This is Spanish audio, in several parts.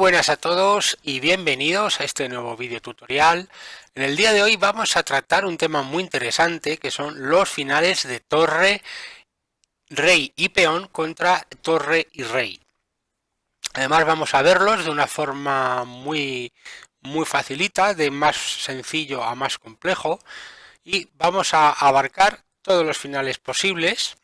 buenas a todos y bienvenidos a este nuevo vídeo tutorial. En el día de hoy vamos a tratar un tema muy interesante que son los finales de torre, rey y peón contra torre y rey. Además vamos a verlos de una forma muy facilita, de más sencillo a más complejo, y vamos a abarcar todos los finales posibles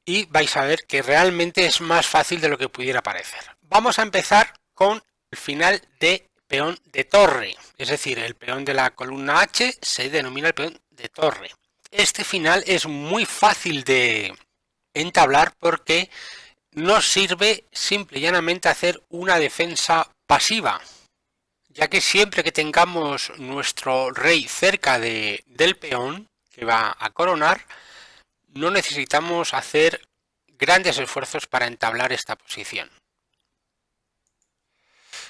y vais a ver que realmente es más fácil de lo que pudiera parecer. Vamos a empezar con el final de peón de torre, es decir, el peón de la columna H se denomina el peón de torre. Este final es muy fácil de entablar porque nos sirve simple y llanamente hacer una defensa pasiva, ya que siempre que tengamos nuestro rey cerca del peón que va a coronar, no necesitamos hacer grandes esfuerzos para entablar esta posición.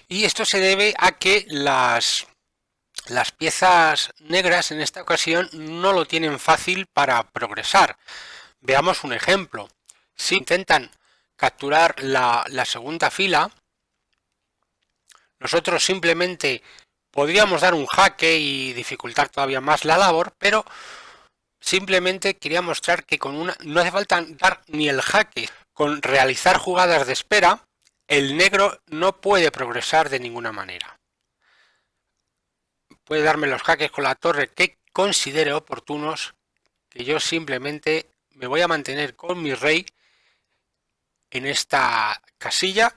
Y esto se debe a que las piezas negras en esta ocasión no lo tienen fácil para progresar. Veamos un ejemplo. Si intentan capturar la segunda fila, nosotros simplemente podríamos dar un jaque y dificultar todavía más la labor, pero simplemente quería mostrar que no hace falta dar ni el jaque. Con realizar jugadas de espera, el negro no puede progresar de ninguna manera. Puede darme los jaques con la torre que considere oportunos, que yo simplemente me voy a mantener con mi rey en esta casilla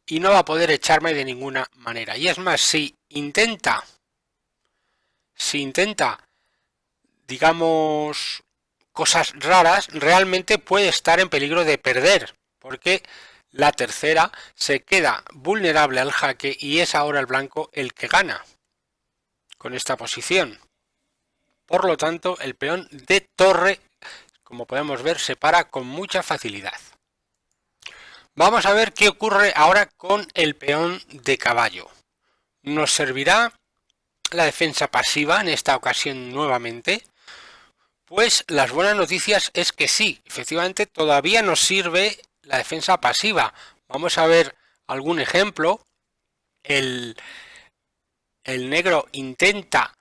y no va a poder echarme de ninguna manera. Y es más, si intenta, digamos, cosas raras, realmente puede estar en peligro de perder, porque la tercera se queda vulnerable al jaque y es ahora el blanco el que gana con esta posición. Por lo tanto, el peón de torre, como podemos ver, se para con mucha facilidad. Vamos a ver qué ocurre ahora con el peón de caballo. ¿Nos servirá la defensa pasiva en esta ocasión nuevamente? Pues las buenas noticias es que sí, efectivamente todavía nos sirve la defensa pasiva. Vamos a ver algún ejemplo. El negro intenta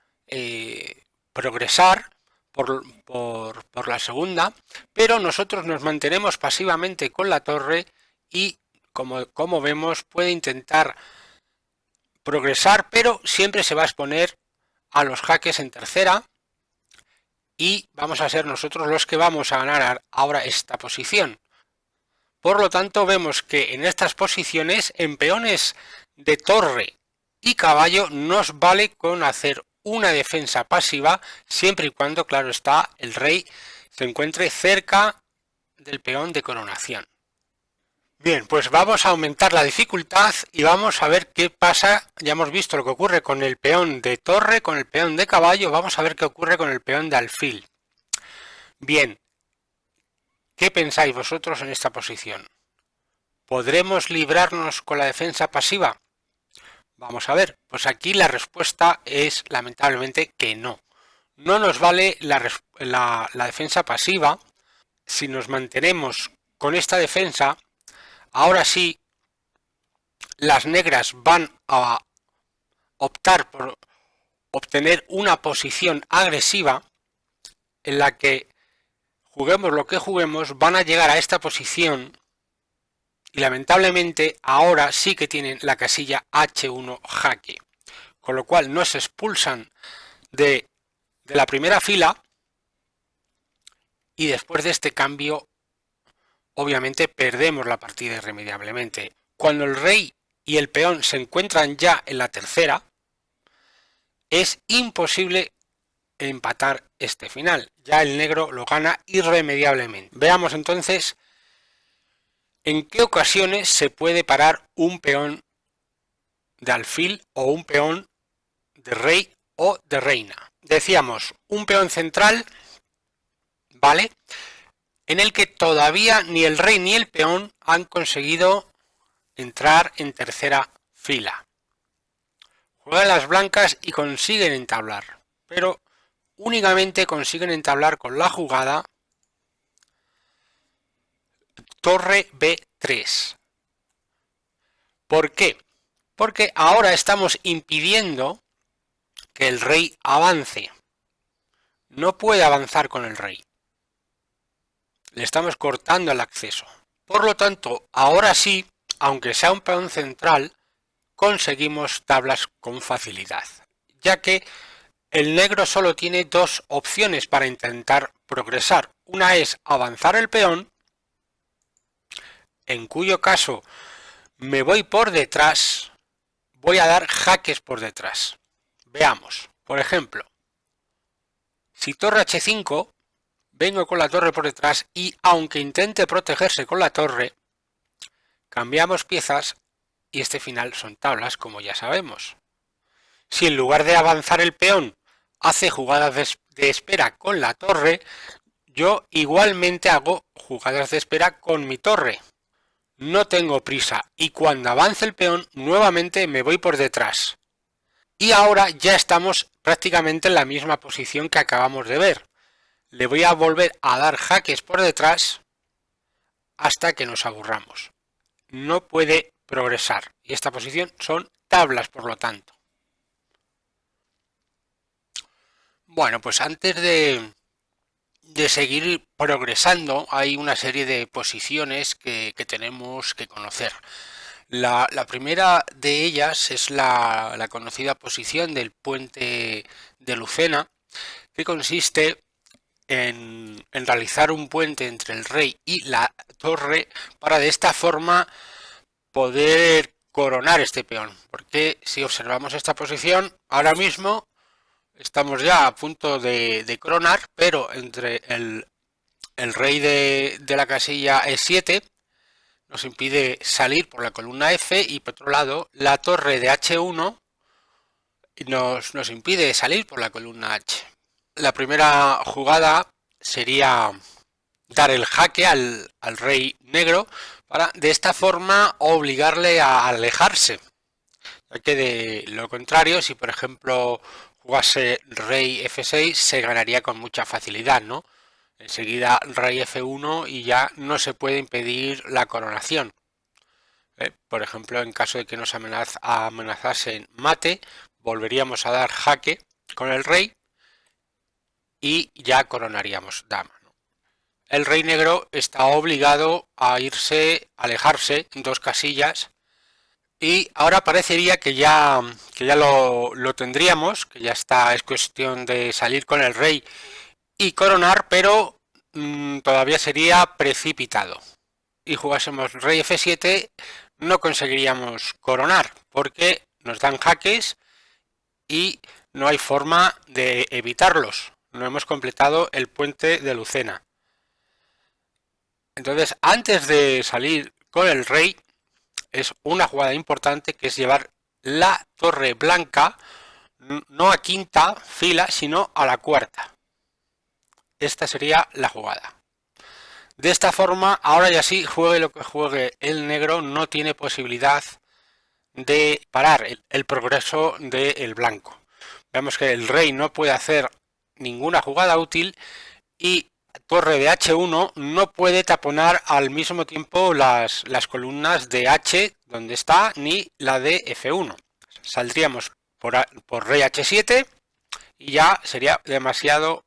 progresar por la segunda, pero nosotros nos mantenemos pasivamente con la torre y como vemos puede intentar progresar, pero siempre se va a exponer a los jaques en tercera y vamos a ser nosotros los que vamos a ganar ahora esta posición. Por lo tanto, vemos que en estas posiciones, en peones de torre y caballo, nos vale con hacer una defensa pasiva, siempre y cuando, claro está, el rey se encuentre cerca del peón de coronación. Bien, pues vamos a aumentar la dificultad y vamos a ver qué pasa. Ya hemos visto lo que ocurre con el peón de torre, con el peón de caballo, vamos a ver qué ocurre con el peón de alfil. Bien, ¿qué pensáis vosotros en esta posición? ¿Podremos librarnos con la defensa pasiva? Vamos a ver, pues aquí la respuesta es lamentablemente que no. No nos vale la defensa pasiva. Si nos mantenemos con esta defensa, ahora sí, las negras van a optar por obtener una posición agresiva en la que juguemos lo que juguemos, van a llegar a esta posición y lamentablemente ahora sí que tienen la casilla H1 jaque, con lo cual nos expulsan de la primera fila y después de este cambio obviamente perdemos la partida irremediablemente. Cuando el rey y el peón se encuentran ya en la tercera, es imposible empatar este final. Ya el negro lo gana irremediablemente. Veamos entonces en qué ocasiones se puede parar un peón de alfil o un peón de rey o de reina. Decíamos, un peón central, ¿vale? En el que todavía ni el rey ni el peón han conseguido entrar en tercera fila. Juegan las blancas y consiguen entablar, pero únicamente consiguen entablar con la jugada torre B3. ¿Por qué? Porque ahora estamos impidiendo que el rey avance. No puede avanzar con el rey. Le estamos cortando el acceso. Por lo tanto, ahora sí, aunque sea un peón central, conseguimos tablas con facilidad, ya que el negro solo tiene dos opciones para intentar progresar. Una es avanzar el peón, en cuyo caso me voy por detrás, voy a dar jaques por detrás. Veamos, por ejemplo, si torre h5, vengo con la torre por detrás y aunque intente protegerse con la torre, cambiamos piezas y este final son tablas, como ya sabemos. Si en lugar de avanzar el peón hace jugadas de espera con la torre, yo igualmente hago jugadas de espera con mi torre. No tengo prisa y cuando avance el peón nuevamente me voy por detrás. Y ahora ya estamos prácticamente en la misma posición que acabamos de ver. Le voy a volver a dar jaques por detrás hasta que nos aburramos. No puede progresar y esta posición son tablas, por lo tanto. Bueno, pues antes de seguir progresando hay una serie de posiciones que tenemos que conocer. La primera de ellas es la conocida posición del puente de Lucena, que consiste en realizar un puente entre el rey y la torre para de esta forma poder coronar este peón. Porque si observamos esta posición, ahora mismo estamos ya a punto de coronar, pero entre el rey de la casilla E7 nos impide salir por la columna F y por otro lado la torre de H1 nos impide salir por la columna H. La primera jugada sería dar el jaque al rey negro para de esta forma obligarle a alejarse, ya que de lo contrario, si por ejemplo jugase rey F6 se ganaría con mucha facilidad, ¿no? Enseguida rey F1 y ya no se puede impedir la coronación. Por ejemplo, en caso de que nos amenazasen mate, volveríamos a dar jaque con el rey y ya coronaríamos dama. El rey negro está obligado a alejarse en dos casillas y ahora parecería que ya lo tendríamos, que ya está, es cuestión de salir con el rey y coronar, pero todavía sería precipitado. Y jugásemos rey F7, no conseguiríamos coronar porque nos dan jaques y no hay forma de evitarlos. No hemos completado el puente de Lucena. Entonces, antes de salir con el rey, es una jugada importante que es llevar la torre blanca no a quinta fila, sino a la cuarta. Esta sería la jugada. De esta forma, ahora ya sí, juegue lo que juegue el negro, no tiene posibilidad de parar el progreso del blanco. Vemos que el rey no puede hacer ninguna jugada útil y torre de H1 no puede taponar al mismo tiempo las columnas de H donde está ni la de F1. Saldríamos por rey H7 y ya sería demasiado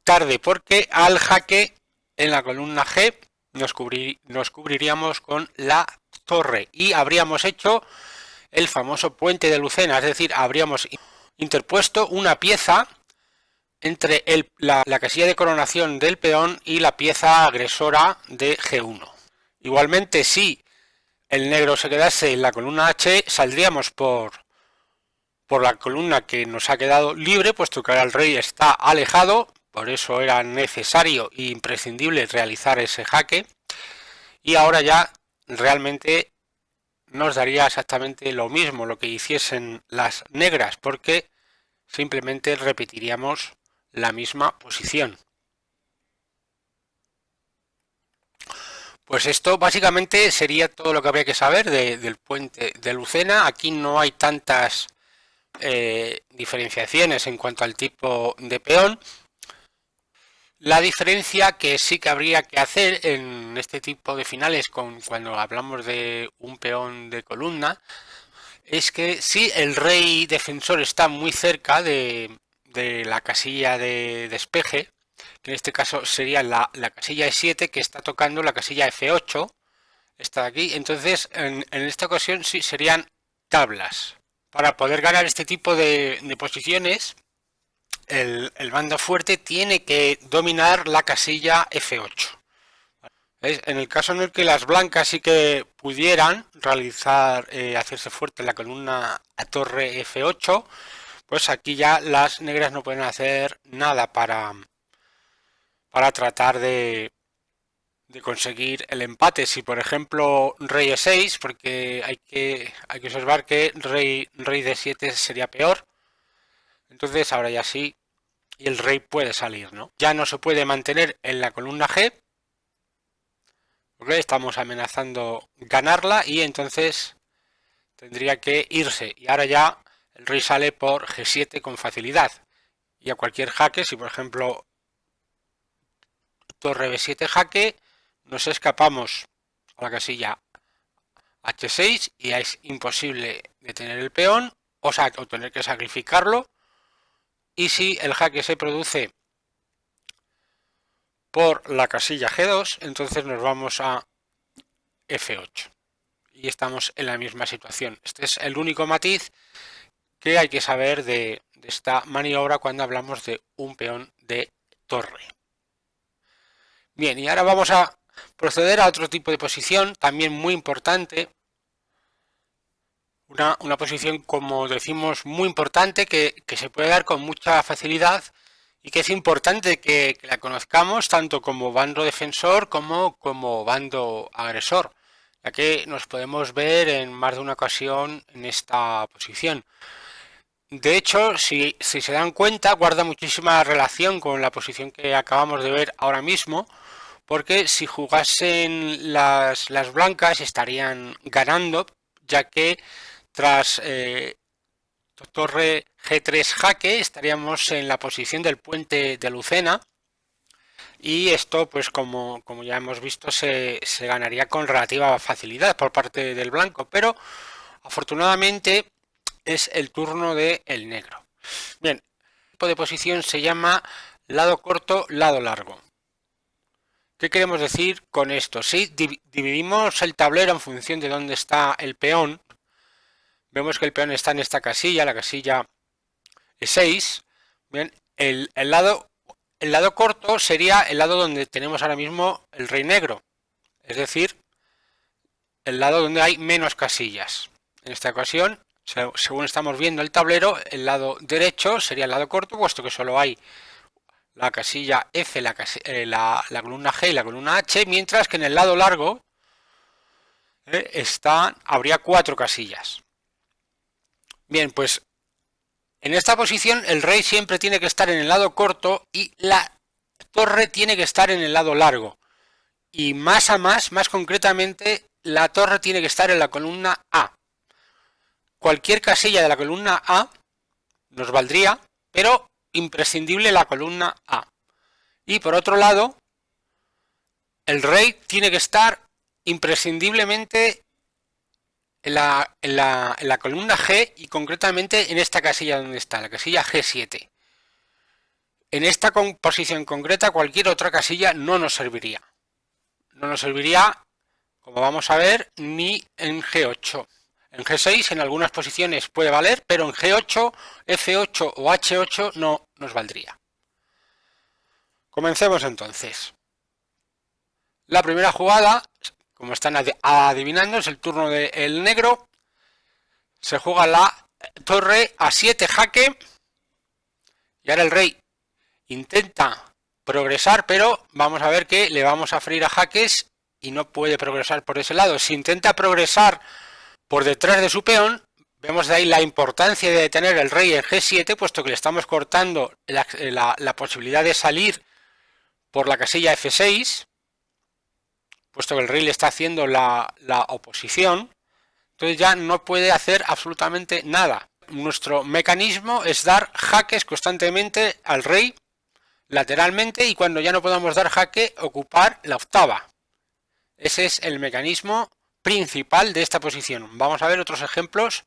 tarde porque al jaque en la columna G nos cubriríamos con la torre y habríamos hecho el famoso puente de Lucena, es decir, habríamos interpuesto una pieza entre la casilla de coronación del peón y la pieza agresora de G1. Igualmente, si el negro se quedase en la columna H, saldríamos por la columna que nos ha quedado libre, puesto que ahora el rey está alejado, por eso era necesario e imprescindible realizar ese jaque, y ahora ya realmente nos daría exactamente lo mismo lo que hiciesen las negras, porque simplemente repetiríamos la misma posición. Pues esto básicamente sería todo lo que habría que saber del puente de Lucena. Aquí no hay tantas diferenciaciones en cuanto al tipo de peón. La diferencia que sí que habría que hacer en este tipo de finales cuando hablamos de un peón de columna columna es que si el rey defensor está muy cerca de la casilla de despeje, que en este caso sería la casilla E7 que está tocando la casilla F8, está aquí, entonces en esta ocasión sí serían tablas. Para poder ganar este tipo de posiciones, el bando fuerte tiene que dominar la casilla F8. ¿Veis? En el caso en el que las blancas sí que pudieran realizar, hacerse fuerte en la columna a torre F8, pues aquí ya las negras no pueden hacer nada para tratar de conseguir el empate. Si por ejemplo rey E6, porque hay que observar que rey D7 sería peor, entonces ahora ya sí, y el rey puede salir, ¿no? Ya no se puede mantener en la columna G, porque estamos amenazando ganarla y entonces tendría que irse, y ahora ya el rey sale por G7 con facilidad, y a cualquier jaque, si por ejemplo torre B7 jaque, nos escapamos a la casilla H6 y es imposible detener el peón, o tener que sacrificarlo, y si el jaque se produce por la casilla G2, entonces nos vamos a F8 y estamos en la misma situación. Este es el único matiz que hay que saber de esta maniobra cuando hablamos de un peón de torre. Bien, y ahora vamos a proceder a otro tipo de posición, también muy importante, una posición, como decimos, muy importante que se puede dar con mucha facilidad y que es importante que la conozcamos tanto como bando defensor como bando agresor, ya que nos podemos ver en más de una ocasión en esta posición. De hecho, si se dan cuenta, guarda muchísima relación con la posición que acabamos de ver ahora mismo, porque si jugasen las blancas estarían ganando, ya que tras torre G3 jaque estaríamos en la posición del puente de Lucena, y esto, pues como ya hemos visto, se ganaría con relativa facilidad por parte del blanco, pero afortunadamente es el turno del negro. Bien, este tipo de posición se llama lado corto, lado largo. ¿Qué queremos decir con esto? Si dividimos el tablero en función de dónde está el peón, vemos que el peón está en esta casilla, la casilla E6. Bien, el lado corto sería el lado donde tenemos ahora mismo el rey negro, es decir, el lado donde hay menos casillas. En esta ocasión, según estamos viendo el tablero, el lado derecho sería el lado corto, puesto que solo hay la casilla F, la columna G y la columna H, mientras que en el lado largo habría 4 casillas. Bien, pues en esta posición el rey siempre tiene que estar en el lado corto y la torre tiene que estar en el lado largo. Y más concretamente, la torre tiene que estar en la columna A. Cualquier casilla de la columna A nos valdría, pero imprescindible la columna A. Y por otro lado, el rey tiene que estar imprescindiblemente en la columna G y concretamente en esta casilla donde está, la casilla G7. En esta posición concreta cualquier otra casilla no nos serviría. No nos serviría, como vamos a ver, ni en G8. En G6 en algunas posiciones puede valer, pero en G8, F8 o H8 no nos valdría. Comencemos entonces. La primera jugada, como están adivinando, es el turno del negro. Se juega la torre A7 jaque. Y ahora el rey intenta progresar, pero vamos a ver que le vamos a freír a jaques y no puede progresar por ese lado. Si intenta progresar por detrás de su peón, vemos de ahí la importancia de tener el rey en G7, puesto que le estamos cortando la posibilidad de salir por la casilla F6, puesto que el rey le está haciendo la oposición. Entonces ya no puede hacer absolutamente nada. Nuestro mecanismo es dar jaques constantemente al rey lateralmente, y cuando ya no podamos dar jaque, ocupar la octava. Ese es el mecanismo principal de esta posición. Vamos a ver otros ejemplos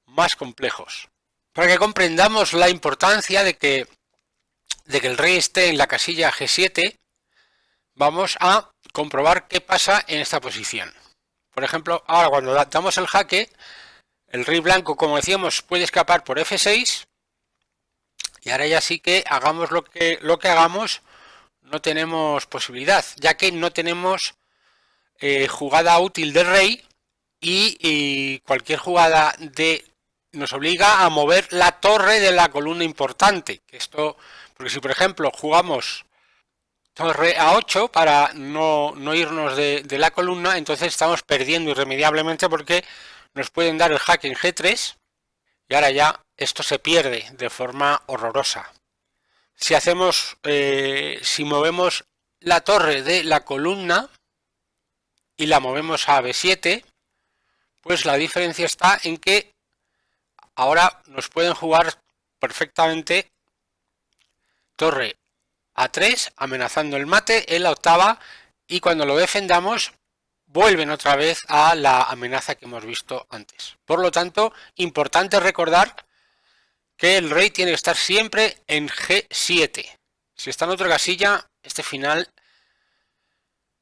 más complejos. Para que comprendamos la importancia de que el rey esté en la casilla G7, vamos a comprobar qué pasa en esta posición. Por ejemplo, ahora cuando damos el jaque, el rey blanco, como decíamos, puede escapar por F6, y ahora ya sí que hagamos lo que hagamos, no tenemos posibilidad, ya que no tenemos jugada útil de rey, y cualquier jugada nos obliga a mover la torre de la columna importante. Porque si por ejemplo jugamos torre A8 para no irnos de la columna, entonces estamos perdiendo irremediablemente porque nos pueden dar el jaque en G3 y ahora ya esto se pierde de forma horrorosa. Si movemos la torre de la columna y la movemos a B7, pues la diferencia está en que ahora nos pueden jugar perfectamente torre A3 amenazando el mate en la octava, y cuando lo defendamos vuelven otra vez a la amenaza que hemos visto antes. Por lo tanto, importante recordar que el rey tiene que estar siempre en G7. Si está en otra casilla, este final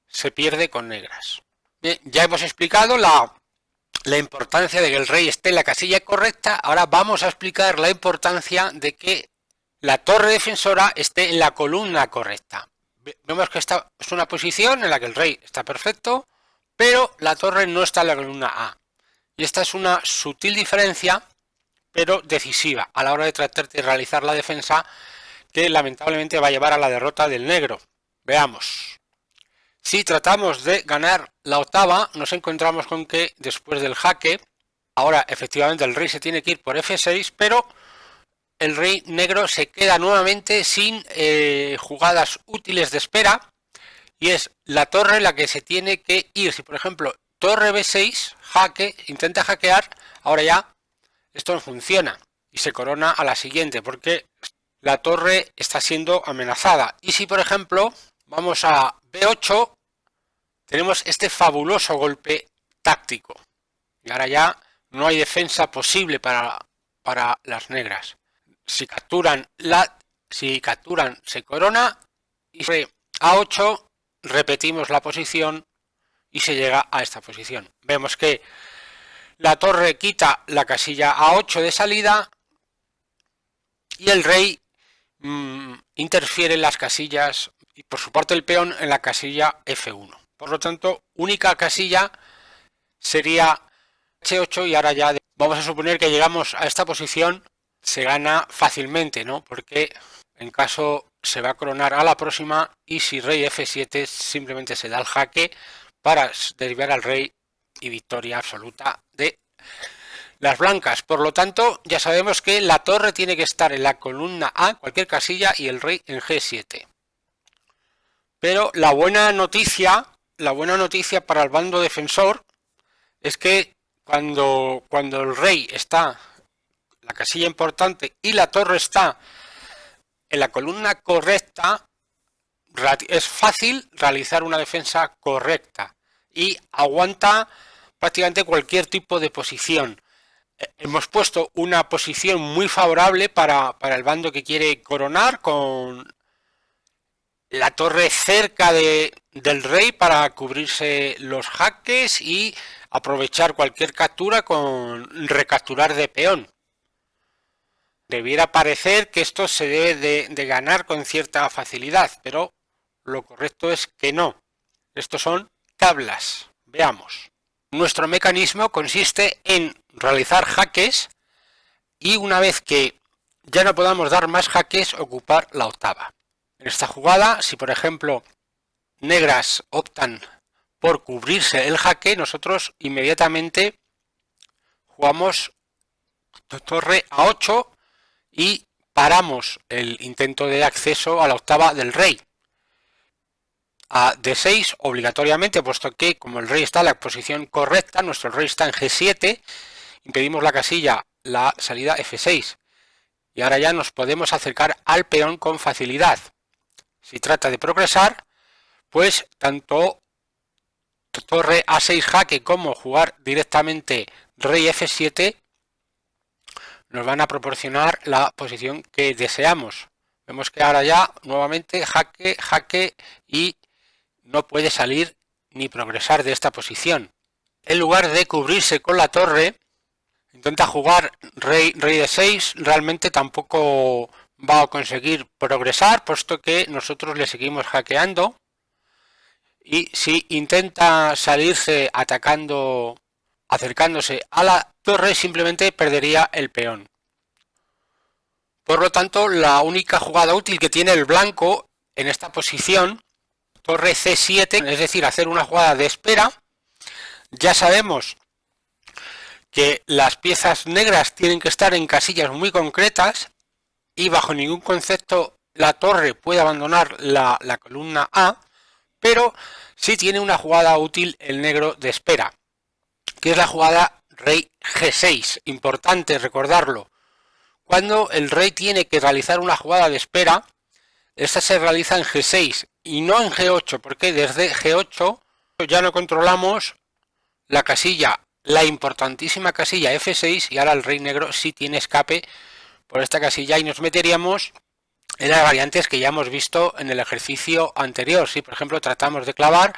se pierde con negras. Bien, ya hemos explicado la importancia de que el rey esté en la casilla correcta. Ahora vamos a explicar la importancia de que la torre defensora esté en la columna correcta. Vemos que esta es una posición en la que el rey está perfecto, pero la torre no está en la columna A. Y esta es una sutil diferencia, pero decisiva a la hora de tratar de realizar la defensa, que lamentablemente va a llevar a la derrota del negro. Veamos. Si tratamos de ganar la octava, nos encontramos con que después del jaque, ahora efectivamente el rey se tiene que ir por F6, pero el rey negro se queda nuevamente sin jugadas útiles de espera, y es la torre la que se tiene que ir. Si por ejemplo torre B6, jaque, intenta hackear, ahora ya esto no funciona y se corona a la siguiente porque la torre está siendo amenazada. Y si por ejemplo vamos a B8, tenemos este fabuloso golpe táctico y ahora ya no hay defensa posible para las negras. Si capturan se corona, y A8 repetimos la posición y se llega a esta posición. Vemos que la torre quita la casilla A8 de salida y el rey interfiere en las casillas, y por su parte el peón en la casilla F1. Por lo tanto, única casilla sería H8, y ahora ya vamos a suponer que llegamos a esta posición, se gana fácilmente, ¿no? Porque en caso se va a coronar a la próxima, y si rey F7 simplemente se da el jaque para derribar al rey y victoria absoluta de las blancas. Por lo tanto, ya sabemos que la torre tiene que estar en la columna A, cualquier casilla, y el rey en G7. Pero la buena noticia para el bando defensor es que cuando el rey está en la casilla importante y la torre está en la columna correcta, es fácil realizar una defensa correcta y aguanta prácticamente cualquier tipo de posición. Hemos puesto una posición muy favorable para el bando que quiere coronar, con la torre cerca del rey para cubrirse los jaques y aprovechar cualquier captura con recapturar de peón. Debiera parecer que esto se debe de ganar con cierta facilidad, pero lo correcto es que no. Estos son tablas. Veamos. Nuestro mecanismo consiste en realizar jaques y una vez que ya no podamos dar más jaques, ocupar la octava. En esta jugada, si por ejemplo negras optan por cubrirse el jaque, nosotros inmediatamente jugamos torre A8 y paramos el intento de acceso a la octava del rey. A D6 obligatoriamente, puesto que como el rey está en la posición correcta, nuestro rey está en G7, impedimos la casilla, la salida F6, y ahora ya nos podemos acercar al peón con facilidad. Si trata de progresar, pues tanto torre A6 jaque como jugar directamente rey F7, nos van a proporcionar la posición que deseamos. Vemos que ahora ya nuevamente jaque, jaque y no puede salir ni progresar de esta posición. En lugar de cubrirse con la torre, intenta jugar rey D6, realmente tampoco va a conseguir progresar, puesto que nosotros le seguimos hackeando. Y si intenta salirse atacando, acercándose a la torre, simplemente perdería el peón. Por lo tanto, la única jugada útil que tiene el blanco en esta posición, torre C7, es decir, hacer una jugada de espera. Ya sabemos que las piezas negras tienen que estar en casillas muy concretas y bajo ningún concepto la torre puede abandonar la columna A, pero sí tiene una jugada útil el negro de espera, que es la jugada rey G6. Importante recordarlo. Cuando el rey tiene que realizar una jugada de espera, esta se realiza en G6 y no en G8, porque desde G8 ya no controlamos la casilla, la importantísima casilla F6, y ahora el rey negro sí tiene escape por esta casilla y nos meteríamos en las variantes que ya hemos visto en el ejercicio anterior. Si por ejemplo tratamos de clavar,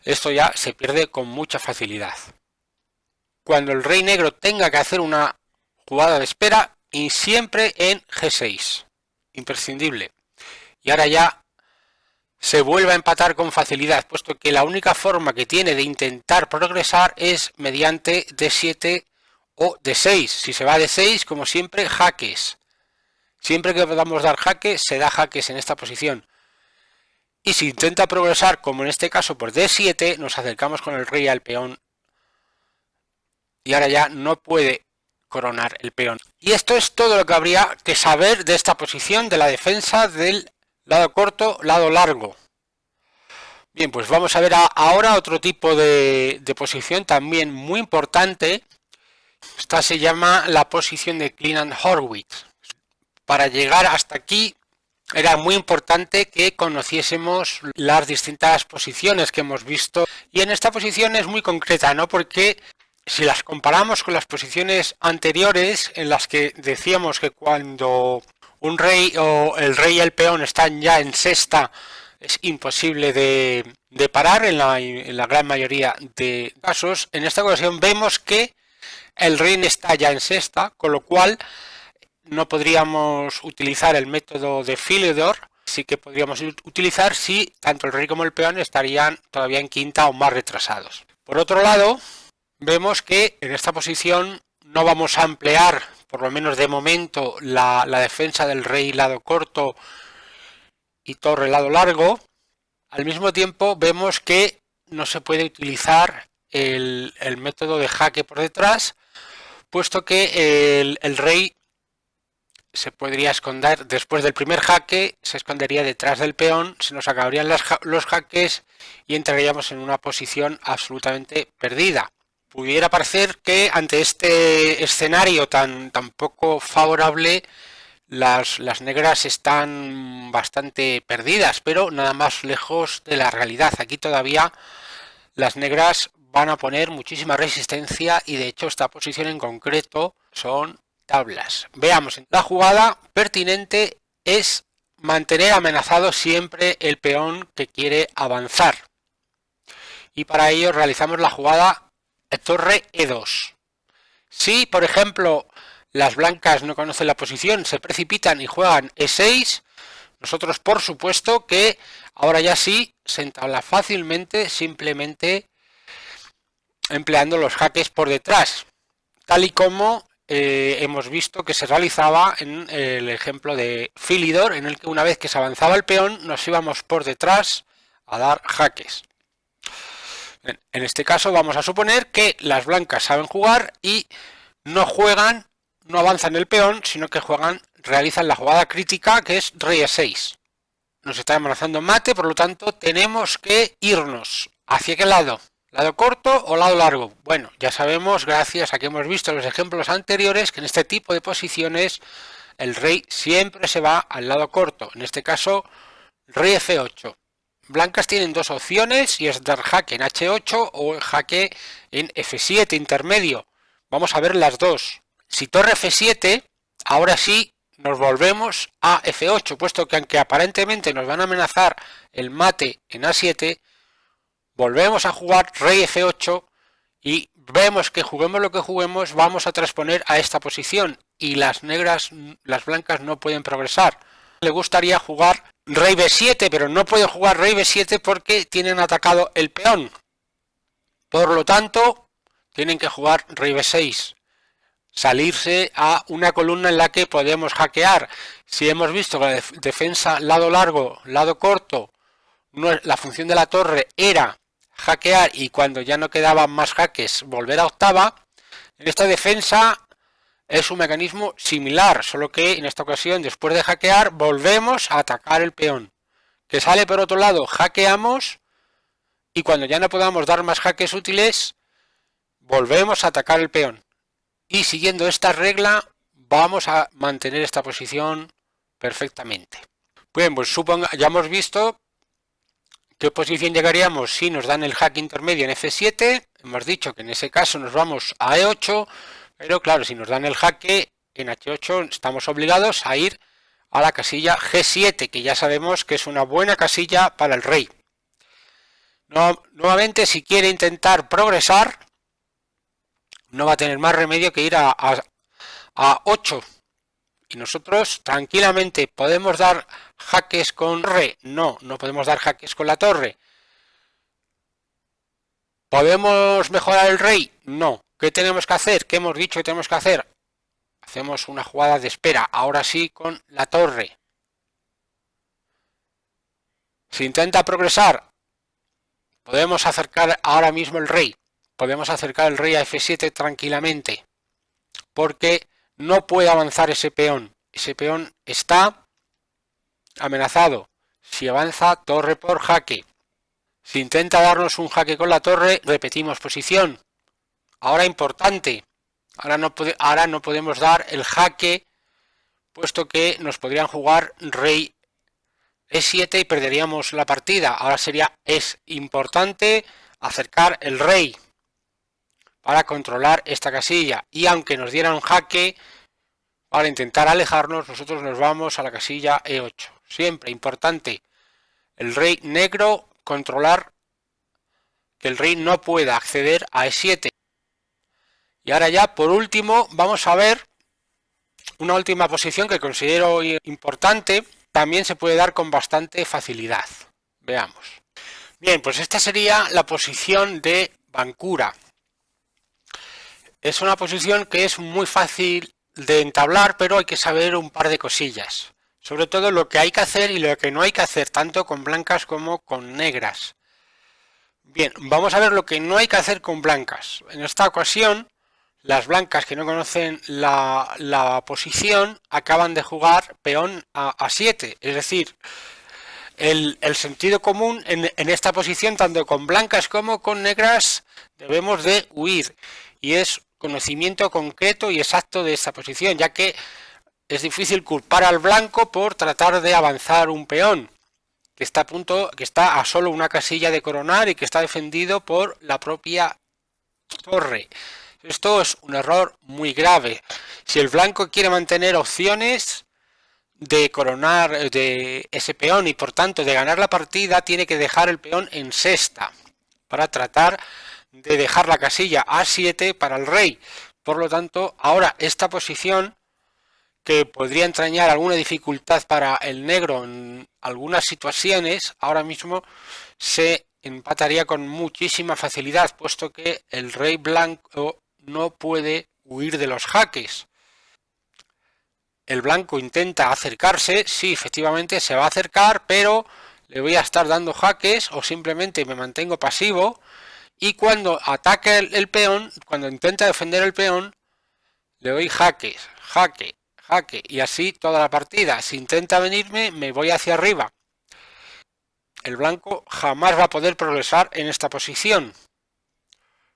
esto ya se pierde con mucha facilidad. Cuando el rey negro tenga que hacer una jugada de espera, y siempre en G6, imprescindible. Y ahora ya se vuelve a empatar con facilidad, puesto que la única forma que tiene de intentar progresar es mediante D7 o D6. Si se va a D6, como siempre, jaques. Siempre que podamos dar jaque, se da jaques en esta posición. Y si intenta progresar, como en este caso por D7, nos acercamos con el rey al peón. Y ahora ya no puede coronar el peón. Y esto es todo lo que habría que saber de esta posición de la defensa del lado corto, lado largo. Bien, pues vamos a ver ahora otro tipo de posición también muy importante. Esta se llama la posición de Klein and Horwitz. Para llegar hasta aquí era muy importante que conociésemos las distintas posiciones que hemos visto. Y en esta posición es muy concreta, ¿no? Porque si las comparamos con las posiciones anteriores, en las que decíamos que cuando un rey o el rey y el peón están ya en sexta, es imposible de parar en la gran mayoría de casos, en esta ocasión vemos que el rey está ya en sexta, con lo cual no podríamos utilizar el método de Philidor, sí que podríamos utilizar si tanto el rey como el peón estarían todavía en quinta o más retrasados. Por otro lado, vemos que en esta posición no vamos a emplear, por lo menos de momento, la defensa del rey lado corto y torre lado largo. Al mismo tiempo vemos que no se puede utilizar el método de jaque por detrás, puesto que el rey se podría esconder después del primer jaque, se escondería detrás del peón, se nos acabarían los jaques y entraríamos en una posición absolutamente perdida. Pudiera parecer que ante este escenario tan poco favorable, las negras están bastante perdidas, pero nada más lejos de la realidad. Aquí todavía las negras van a poner muchísima resistencia y de hecho esta posición en concreto son tablas. Veamos, la jugada pertinente es mantener amenazado siempre el peón que quiere avanzar. Y para ello realizamos la jugada torre E2. Si, por ejemplo, las blancas no conocen la posición, se precipitan y juegan E6, nosotros por supuesto que ahora ya sí se entabla fácilmente, simplemente empleando los jaques por detrás, tal y como hemos visto que se realizaba en el ejemplo de Philidor, en el que una vez que se avanzaba el peón nos íbamos por detrás a dar jaques. En este caso vamos a suponer que las blancas saben jugar y no juegan, no avanzan el peón, sino que realizan la jugada crítica, que es rey E6. Nos está amenazando mate, por lo tanto tenemos que irnos. ¿Hacia qué lado? ¿Lado corto o lado largo? Bueno, ya sabemos, gracias a que hemos visto los ejemplos anteriores, que en este tipo de posiciones el rey siempre se va al lado corto. En este caso, rey F8. blancas tienen dos opciones y es dar jaque en H8 o jaque en F7 intermedio. Vamos a ver las dos. Si torre F7, ahora sí nos volvemos a F8, puesto que aunque aparentemente nos van a amenazar el mate en A7, volvemos a jugar rey F8 y vemos que juguemos lo que juguemos, vamos a transponer a esta posición y las blancas no pueden progresar. Le gustaría jugar rey B7, pero no puede jugar rey B7 porque tienen atacado el peón. Por lo tanto, tienen que jugar rey B6. Salirse a una columna en la que podemos hackear. Si hemos visto que la defensa lado largo, lado corto, la función de la torre era hackear y cuando ya no quedaban más jaques volver a octava, en esta defensa es un mecanismo similar, solo que en esta ocasión después de hackear volvemos a atacar el peón. Que sale por otro lado, hackeamos y cuando ya no podamos dar más jaques útiles, volvemos a atacar el peón. Y siguiendo esta regla vamos a mantener esta posición perfectamente. Bien, pues ya hemos visto qué posición llegaríamos si nos dan el jaque intermedio en F7. Hemos dicho que en ese caso nos vamos a E8, pero claro, si nos dan el jaque en H8 estamos obligados a ir a la casilla G7, que ya sabemos que es una buena casilla para el rey. Nuevamente, si quiere intentar progresar, no va a tener más remedio que ir a 8. Y nosotros tranquilamente podemos dar jaques con torre. No podemos dar jaques con la torre. ¿Podemos mejorar el rey? No. ¿Qué tenemos que hacer? ¿Qué hemos dicho que tenemos que hacer? Hacemos una jugada de espera. Ahora sí con la torre. Si intenta progresar, podemos acercar ahora mismo el rey. Podemos acercar el rey a F7 tranquilamente, porque no puede avanzar ese peón. Ese peón está amenazado. Si avanza, torre por jaque. Si intenta darnos un jaque con la torre, repetimos posición. Ahora importante, ahora no podemos dar el jaque, puesto que nos podrían jugar rey E7 y perderíamos la partida. Ahora es importante acercar el rey para controlar esta casilla, y aunque nos dieran un jaque, para intentar alejarnos, nosotros nos vamos a la casilla E8. Siempre importante el rey negro, controlar que el rey no pueda acceder a E7. Y ahora ya por último vamos a ver una última posición que considero importante, también se puede dar con bastante facilidad. Veamos. Bien, pues esta sería la posición de Bancura. Es una posición que es muy fácil de entablar, pero hay que saber un par de cosillas. Sobre todo lo que hay que hacer y lo que no hay que hacer, tanto con blancas como con negras. Bien, vamos a ver lo que no hay que hacer con blancas. En esta ocasión, las blancas que no conocen la posición acaban de jugar peón a 7. Es decir, el sentido común en esta posición, tanto con blancas como con negras, debemos de huir. Y es conocimiento concreto y exacto de esta posición, ya que es difícil culpar al blanco por tratar de avanzar un peón que está a solo una casilla de coronar y que está defendido por la propia torre. Esto es un error muy grave. Si el blanco quiere mantener opciones de coronar de ese peón y por tanto de ganar la partida, tiene que dejar el peón en sexta para tratar de dejar la casilla A7 para el rey. Por lo tanto, ahora esta posición, que podría entrañar alguna dificultad para el negro en algunas situaciones, ahora mismo se empataría con muchísima facilidad, puesto que el rey blanco no puede huir de los jaques. El blanco intenta acercarse, sí, efectivamente se va a acercar, pero le voy a estar dando jaques o simplemente me mantengo pasivo. Y cuando ataque el peón, cuando intenta defender el peón, le doy jaques, jaque, jaque, y así toda la partida. Si intenta venirme, me voy hacia arriba. El blanco jamás va a poder progresar en esta posición.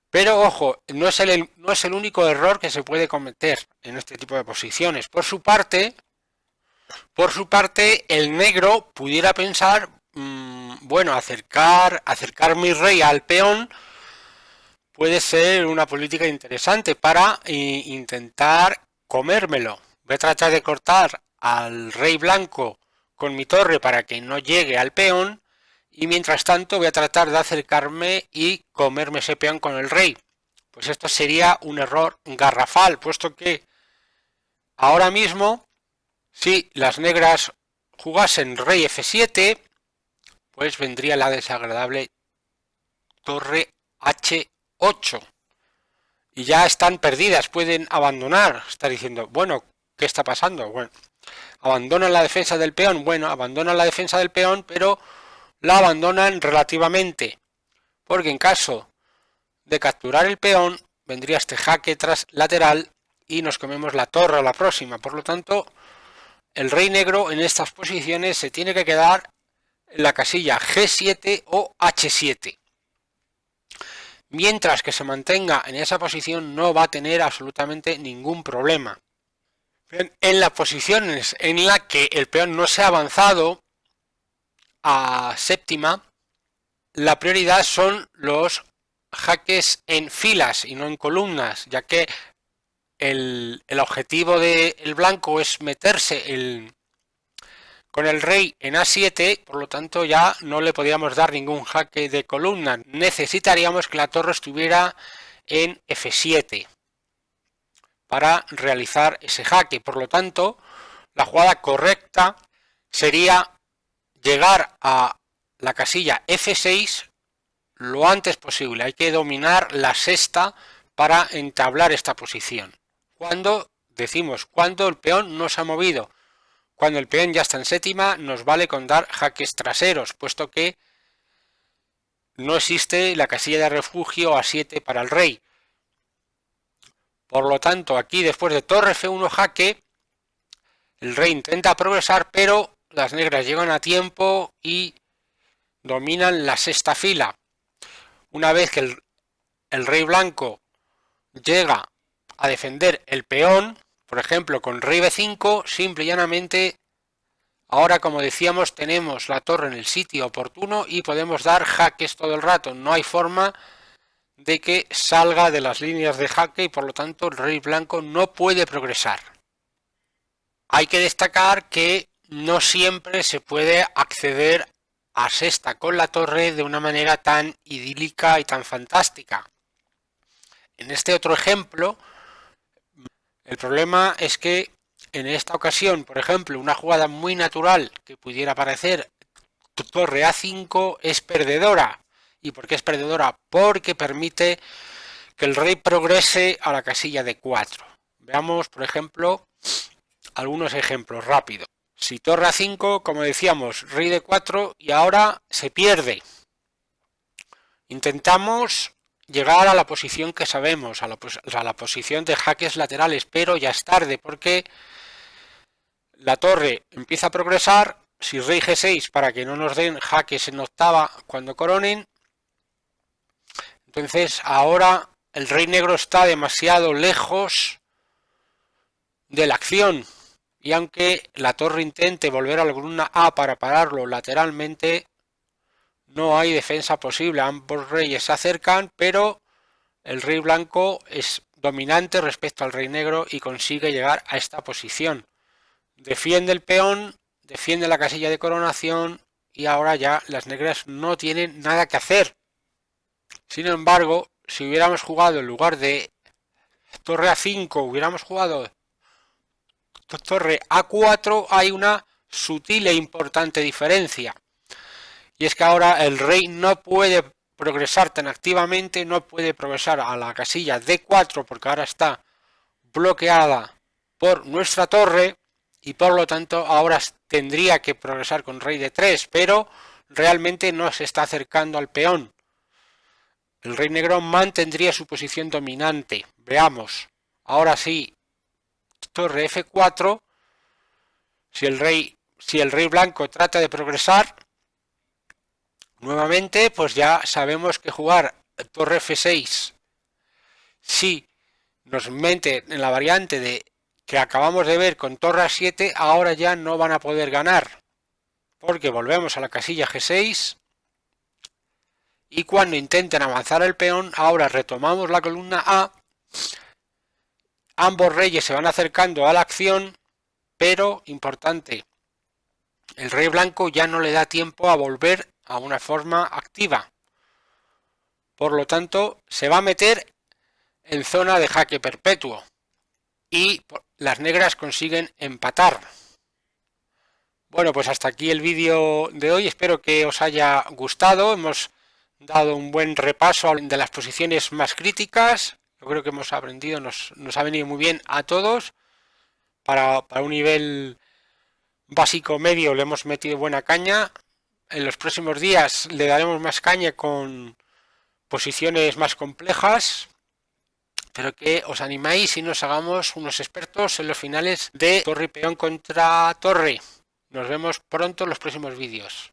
Pero ojo, no es el único error que se puede cometer en este tipo de posiciones. Por su parte, el negro pudiera pensar, bueno, acercar mi rey al peón puede ser una política interesante para intentar comérmelo. Voy a tratar de cortar al rey blanco con mi torre para que no llegue al peón, y mientras tanto voy a tratar de acercarme y comerme ese peón con el rey. Pues esto sería un error garrafal, puesto que ahora mismo, si las negras jugasen rey f7, pues vendría la desagradable torre h8. Y ya están perdidas, pueden abandonar. Está diciendo, bueno, ¿qué está pasando? Bueno, abandonan la defensa del peón. Bueno, abandonan la defensa del peón, pero la abandonan relativamente. Porque en caso de capturar el peón, vendría este jaque tras lateral y nos comemos la torre a la próxima. Por lo tanto, el rey negro en estas posiciones se tiene que quedar en la casilla G7 o H7. Mientras que se mantenga en esa posición no va a tener absolutamente ningún problema. En las posiciones en las que el peón no se ha avanzado a séptima, la prioridad son los jaques en filas y no en columnas, ya que el objetivo del blanco es meterse con el rey en A7, por lo tanto ya no le podríamos dar ningún jaque de columna. Necesitaríamos que la torre estuviera en F7 para realizar ese jaque. Por lo tanto, la jugada correcta sería llegar a la casilla F6 lo antes posible. Hay que dominar la sexta para entablar esta posición. Cuando el peón no se ha movido. Cuando el peón ya está en séptima, nos vale con dar jaques traseros, puesto que no existe la casilla de refugio A7 para el rey. Por lo tanto, aquí después de torre F1 jaque, el rey intenta progresar, pero las negras llegan a tiempo y dominan la sexta fila. Una vez que el rey blanco llega a defender el peón, por ejemplo con rey b5, simple y llanamente, ahora como decíamos tenemos la torre en el sitio oportuno y podemos dar jaques todo el rato. No hay forma de que salga de las líneas de jaque y por lo tanto el rey blanco no puede progresar. Hay que destacar que no siempre se puede acceder a sexta con la torre de una manera tan idílica y tan fantástica. En este otro ejemplo, el problema es que en esta ocasión, por ejemplo, una jugada muy natural que pudiera parecer torre A5 es perdedora. ¿Y por qué es perdedora? Porque permite que el rey progrese a la casilla de 4. Veamos, por ejemplo, algunos ejemplos rápidos. Si torre A5, como decíamos, rey de 4 y ahora se pierde. Intentamos llegar a la posición que sabemos, a la posición de jaques laterales, pero ya es tarde porque la torre empieza a progresar. Si rey G6 para que no nos den jaques en octava cuando coronen, entonces ahora el rey negro está demasiado lejos de la acción y aunque la torre intente volver a la columna A para pararlo lateralmente, no hay defensa posible. Ambos reyes se acercan, pero el rey blanco es dominante respecto al rey negro y consigue llegar a esta posición. Defiende el peón, defiende la casilla de coronación y ahora ya las negras no tienen nada que hacer. Sin embargo, si hubiéramos jugado en lugar de torre A5, hubiéramos jugado torre A4, hay una sutil e importante diferencia. Y es que ahora el rey no puede progresar tan activamente, no puede progresar a la casilla D4 porque ahora está bloqueada por nuestra torre y por lo tanto ahora tendría que progresar con rey D3, pero realmente no se está acercando al peón. El rey negro mantendría su posición dominante. Veamos, ahora sí, torre F4, si el rey blanco trata de progresar, nuevamente pues ya sabemos que jugar torre F6 si nos mete en la variante que acabamos de ver con torre A7, ahora ya no van a poder ganar. porque volvemos a la casilla G6 y cuando intenten avanzar el peón, ahora retomamos la columna A, ambos reyes se van acercando a la acción, pero, importante, el rey blanco ya no le da tiempo a volver a una forma activa, por lo tanto se va a meter en zona de jaque perpetuo y las negras consiguen empatar. Bueno, pues hasta aquí el vídeo de hoy, espero que os haya gustado, hemos dado un buen repaso de las posiciones más críticas, yo creo que hemos aprendido, nos ha venido muy bien a todos, para un nivel básico medio le hemos metido buena caña, en los próximos días le daremos más caña con posiciones más complejas, pero que os animáis y nos hagamos unos expertos en los finales de torre y peón contra torre. Nos vemos pronto en los próximos vídeos.